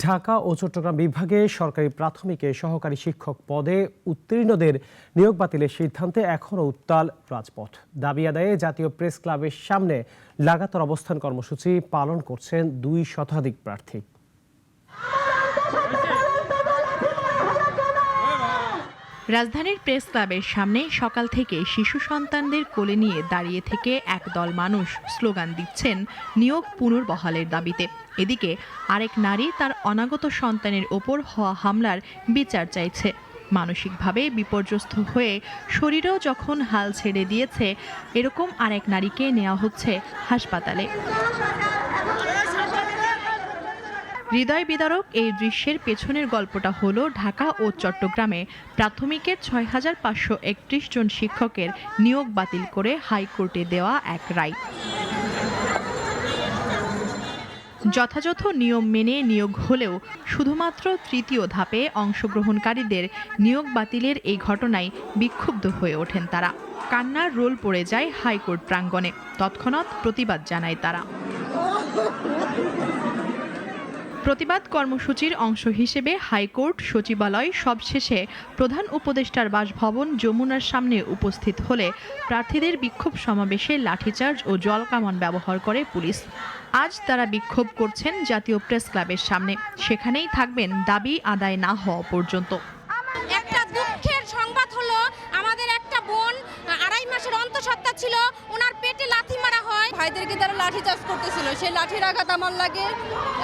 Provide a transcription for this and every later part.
ঢাকা ও চট্টগ্রাম বিভাগে সরকারি প্রাথমিকে সহকারী শিক্ষক পদে উত্তীর্ণদের নিয়োগ বাতিলের সিদ্ধান্তে এখনও উত্তাল রাজপথ। দাবি আদায়ে জাতীয় প্রেস ক্লাবের সামনে লাগাতার অবস্থান কর্মসূচি পালন করছেন 2 শতাধিক প্রার্থী। রাজধানীর প্রেস ক্লাবের সামনে সকাল থেকে শিশু সন্তানদের কোলে নিয়ে দাঁড়িয়ে থেকে একদল মানুষ স্লোগান দিচ্ছেন নিয়োগ পুনর্বহালের দাবিতে। এদিকে আরেক নারী তার অনাগত সন্তানের ওপর হওয়া হামলার বিচার চাইছে। মানসিকভাবে বিপর্যস্ত হয়ে শরীরেও যখন হাল ছেড়ে দিয়েছে, এরকম আরেক নারীকে নেওয়া হচ্ছে হাসপাতালে। হৃদয় বিদারক এই দৃশ্যের পেছনের গল্পটা হলো ঢাকা ও চট্টগ্রামে প্রাথমিকের ৬,৫৩১ জন শিক্ষকের নিয়োগ বাতিল করে হাইকোর্টে দেওয়া এক রায়। যথাযথ নিয়ম মেনে নিয়োগ হলেও শুধুমাত্র তৃতীয় ধাপে অংশগ্রহণকারীদের নিয়োগ বাতিলের এই ঘটনায় বিক্ষুব্ধ হয়ে ওঠেন তারা। কান্নার রোল পড়ে যায় হাইকোর্ট প্রাঙ্গণে। তৎক্ষণাৎ প্রতিবাদ জানায় তারা। প্রতিবাদ কর্মসূচির অংশ হিসেবে হাইকোর্ট সচিবালয় সবশেষে প্রধান উপদেষ্টার বাসভবন যমুনার সামনে উপস্থিত হলে প্রার্থীদের বিক্ষোভ সমাবেশে লাঠিচার্জ ও জলকামান ব্যবহার করে পুলিশ। আজ তারা বিক্ষোভ করছেন জাতীয় প্রেস ক্লাবের সামনে। সেখানেই থাকবেন দাবি আদায় না হওয়া পর্যন্ত। একটা দুঃখের সংবাদ হলো, আমাদের একটা বোন 2.5 মাসের অন্তঃসত্ত্বা ছিল, ওনার পেটে লাথি মারা হয়। ভাইদেরকে তারা লাঠি চার্জ করতেছিল, সেই লাঠির আঘাত আমার লাগে,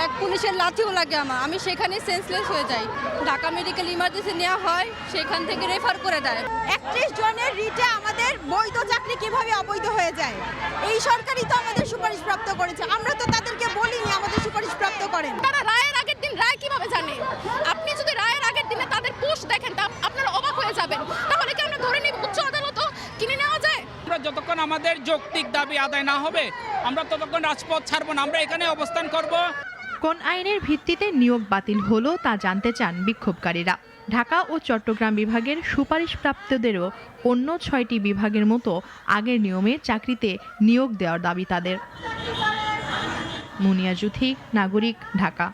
এক পুলিশের লাঠিও লাগে আমার। আমি সেখানে সেন্সলেস হয়ে যাই। ঢাকা মেডিকেল ইমার্জেন্সি নেওয়া হয়, সেখান থেকে রেফার করে দেয়। 31 জনের রিটে আমাদের বৈধ চাকরি কিভাবে অবৈধ হয়ে যায়? এই সরকারই তো আমাদের সুপারিশ প্রাপ্ত করেছে, আমরা তো তাদেরকে বলিনি আমাদের সুপারিশ প্রাপ্ত করেন। তারা রায়ের আগের দিন রায় কিভাবে জানে? আপনি যদি রায়ের আগের দিনে তাদের পোস্ট দেখেন, তা আপনারা অবাক হয়ে যাবেন। তাহলে কি আমরা ধরে নিব উচ্চ আদালতও কিনে নেওয়া যায়? যতক্ষণ আমাদের যৌক্তিক দাবি আদায় না হবে, আমরা ততক্ষণ রাজপথ ছাড়বো না। আমরা এখানে অবস্থান করব। কোন আইনের ভিত্তিতে নিয়োগ বাতিল হলো তা জানতে চান বিক্ষোভকারীরা। ঢাকা ও চট্টগ্রাম বিভাগের সুপারিশপ্রাপ্তদেরও অন্য 6টি বিভাগের মতো আগের নিয়মে চাকরিতে নিয়োগ দেওয়ার দাবি তাদের। মুনিয়া জুথি, নাগরিক, ঢাকা।